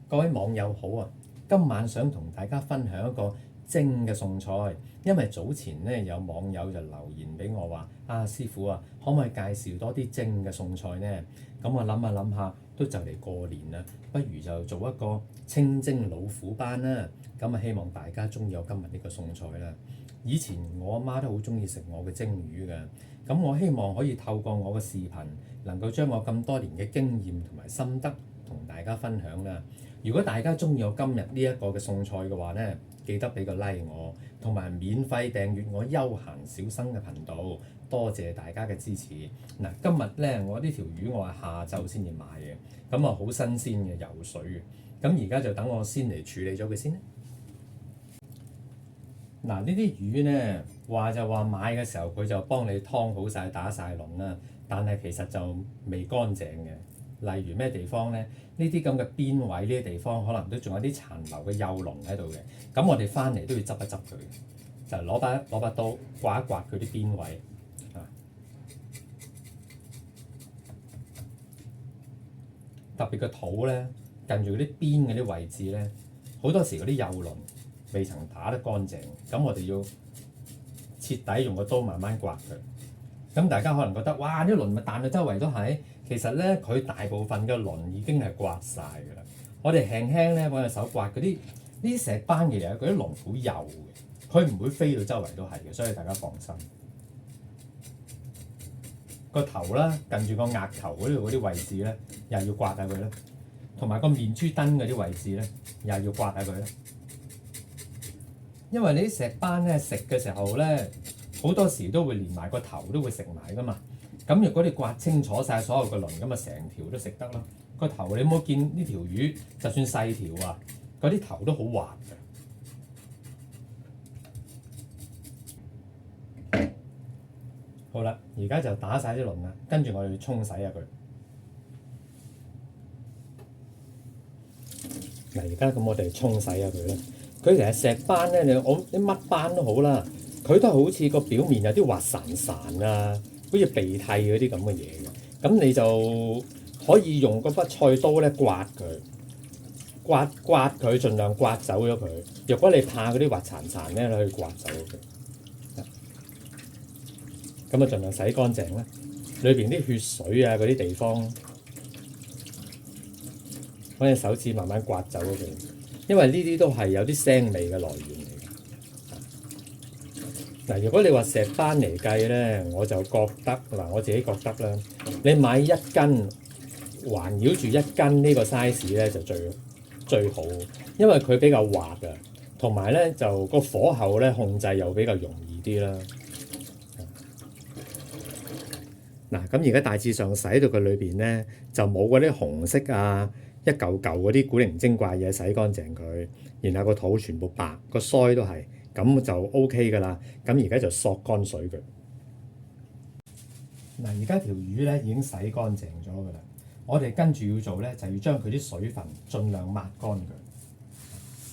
各位網友好啊！今晚想同大家分享一個蒸嘅餸菜，因為早前咧有網友就留言俾我話：師傅啊，可唔可以介紹多啲蒸嘅餸菜呢？咁我諗下，都就嚟過年啦，不如就做一個清蒸老虎斑啦。咁希望大家中意我今日呢個餸菜啦。以前我阿媽都好中意食我嘅蒸魚㗎，咁我希望可以透過我嘅視頻，能夠將我咁多年嘅經驗同埋心得同大家分享啦。如果大家中意我今日呢一個嘅餸菜嘅話呢，記得俾個 like 我，同埋免費訂閱我休閒小生嘅頻道。多謝大家嘅支持。嗱，今日呢，我呢條魚我係下晝先至買嘅，咁啊好新鮮嘅游水嘅。咁而家就等我先嚟處理咗佢先啦。嗱，呢啲魚呢，話就話買嘅時候佢就幫你劏好晒打晒鱗啦，但係其實就未乾淨嘅。例如咩地方呢？呢啲咁嘅邊位呢啲地方可能都仲有啲殘留嘅幼鱗喺度嘅。咁我哋翻嚟都要執一執佢，就攞把刀刮一刮佢啲邊位啊。特別個肚呢，近住嗰啲邊嗰啲位置呢，好多時嗰啲幼鱗未曾打得乾淨，咁我哋要徹底用個刀慢慢刮佢。咁大家可能覺得哇，啲鱗咪彈到周圍都係，其實咧佢大部分嘅鱗已經係刮晒㗎啦。我哋輕輕咧揾隻手刮嗰啲呢啲石斑嘅嘢，嗰啲鱗好幼嘅，佢唔會飛到周圍都係嘅，所以大家放心。個頭啦，近住個額頭嗰度嗰啲位置咧，又要刮下佢啦，同埋個面珠墩嗰啲位置咧，又要刮下佢啦。因為你啲石斑咧食嘅時候咧，好多時都會連埋個頭都會食埋噶嘛。咁如果你刮清楚晒所有嘅鱗，咁啊成條都食得咯。個頭你冇見呢條魚，就算細條啊，嗰啲頭都好滑嘅。好啦，而家就打晒啲鱗啦，跟住我哋要沖洗下佢。嗱，而家咁我哋沖洗下佢啦。佢其實石斑咧，你乜斑都好啦，佢都係好似個表面有啲滑潺潺啊，好似鼻涕嗰啲咁嘅嘢嘅。咁你就可以用嗰筆菜刀咧刮佢，刮佢，盡量刮走咗佢。若果你怕嗰啲滑潺潺咧，你可以刮走佢。咁啊，盡量洗乾淨啦，裏邊啲血水啊嗰啲地方，揾隻手指慢慢刮走咗佢。因為呢啲都係有啲腥味嘅來源嚟嘅。嗱，如果你話石斑嚟計咧，我就覺得我自己覺得啦，你買一斤環繞住一斤呢個 size 咧就最好，因為佢比較滑嘅，同埋咧就個火候咧控制又比較容易啲啦。嗱，咁而家大致上洗到佢裏邊咧就冇嗰啲紅色啊，一嚿嚿嗰啲古靈精怪嘢，洗乾淨佢，然後個肚全部白，個腮都係，咁就 OK 㗎啦。咁而家就索乾水佢。嗱，而家條魚咧已經洗乾淨咗㗎啦。我哋跟住要做咧，就要將佢啲水分盡量抹乾佢。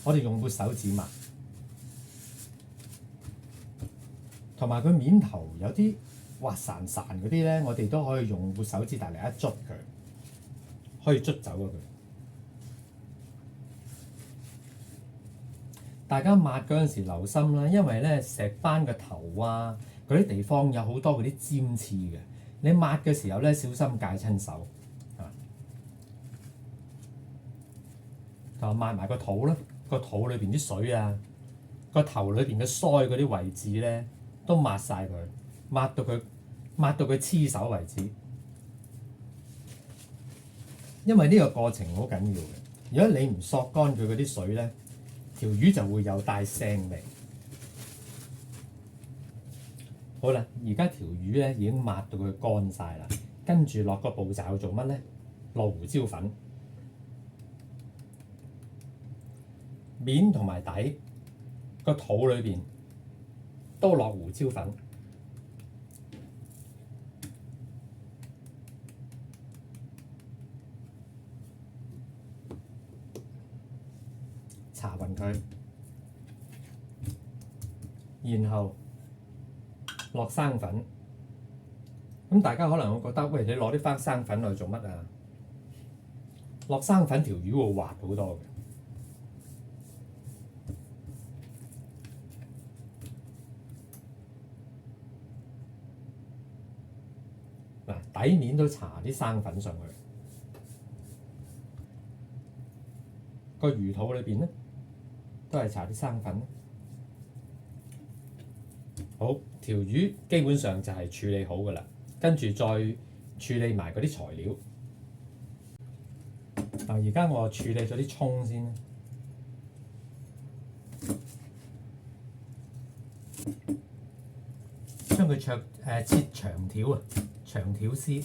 我哋用個手指抹，同埋佢面頭有啲滑潺潺嗰啲咧，我哋都可以用個手指大力一捽佢，可以捽走咗佢。大家抹嗰陣時留心啦，因為咧石斑嘅頭啊嗰啲地方有好多嗰啲尖刺嘅，你抹嘅時候咧小心戒親手啊。同埋抹埋個肚啦，個肚裏邊啲水啊，個頭裏邊嘅腮嗰啲位置咧都抹晒佢，抹到佢黐手為止。因為呢個過程好緊要嘅，如果你唔索乾佢嗰啲水咧，條魚就會有帶腥味。好啦，而家條魚咧已經抹到佢乾晒啦，跟住落個步驟做乜咧？落胡椒粉，面同埋底個肚裏邊都落胡椒粉，搽勻佢，然後落生粉。咁大家可能會覺得，喂，你攞啲生粉落去做乜啊？落生粉條魚會滑好多嘅。嗱，底面都搽啲生粉上去，個魚肚裏邊咧都係搽啲生粉。好，條魚基本上就係處理好㗎啦，跟住再處理埋嗰啲材料。嗱，而家我處理咗啲葱先啦，將佢切長條啊，長條絲。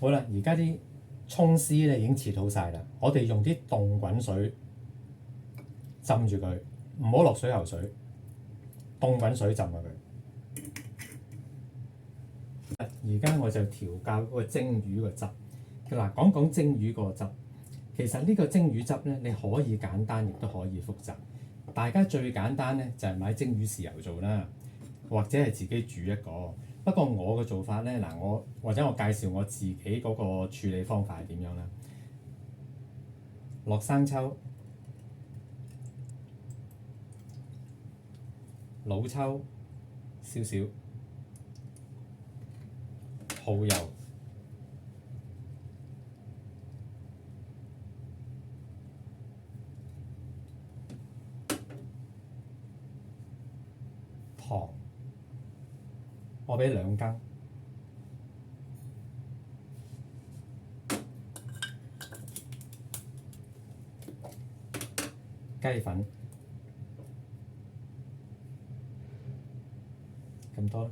好啦，而家啲葱絲咧已經切好晒啦，我哋用啲凍滾水浸住佢，唔好落水喉水，凍滾水浸下佢。而家我就調校嗰個蒸魚個汁。嗱，講講蒸魚個汁，其實呢個蒸魚汁咧，你可以簡單，亦都可以複雜。大家最簡單咧就係買蒸魚豉油做啦，或者係自己煮一個。不過我嘅做法咧，或者我介紹我自己嗰個處理方法係點樣啦。落生抽、老抽少少，蠔油、糖，我俾2羹。雞粉咁多啦。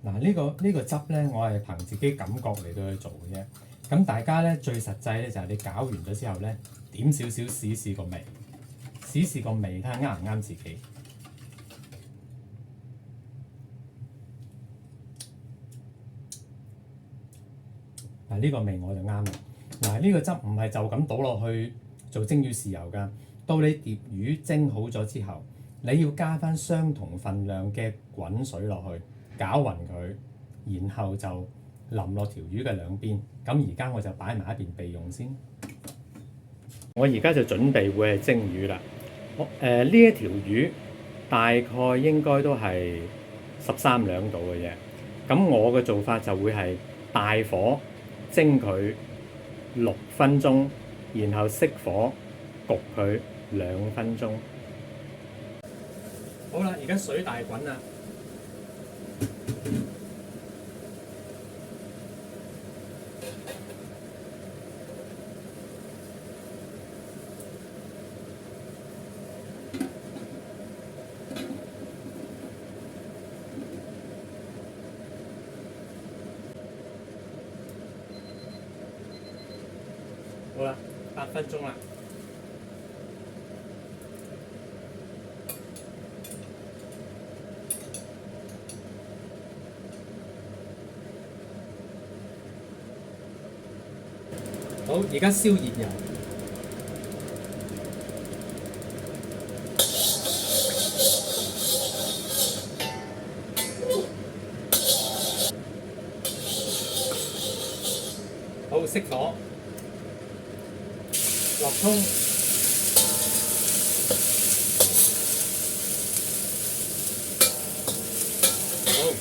嗱，呢個汁咧，我係憑自己感覺嚟到去做嘅啫。咁大家咧最實際咧就係你攪完咗之後咧，點少少試個味，試個味睇下啱唔啱自己。嗱，呢個味我就啱啦。嗱，呢個汁唔係就咁倒落去做蒸魚豉油㗎。到你碟魚蒸好咗之後，你要加翻相同份量嘅滾水落去，攪勻佢，然後就淋落條魚嘅兩邊。咁而家我就擺埋一邊備用先。我而家就準備會係蒸魚啦。呢一條魚大概應該都係13兩度嘅啫。咁我嘅做法就會係大火蒸佢6分鐘，然後熄火焗佢2分鐘。好啦，而家水大滾啦。好啦，8分鐘啦。好，而家燒熱油。好，熄火。落葱，好，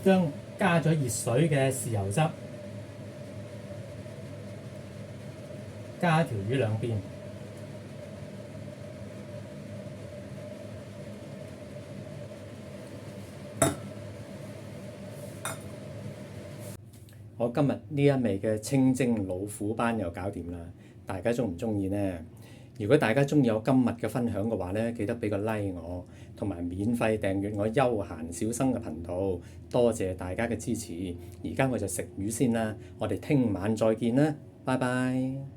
將加咗熱水嘅豉油汁。加條魚兩邊，我今日呢一味嘅清蒸老虎斑又搞掂啦！大家鍾唔鍾意呢？如果大家鍾意我今日嘅分享嘅話呢，記得俾個 like 我，同埋免費訂閱我休閒小生嘅頻道。多謝大家嘅支持。而家我就食魚先啦，我哋聽晚再見啦，拜拜。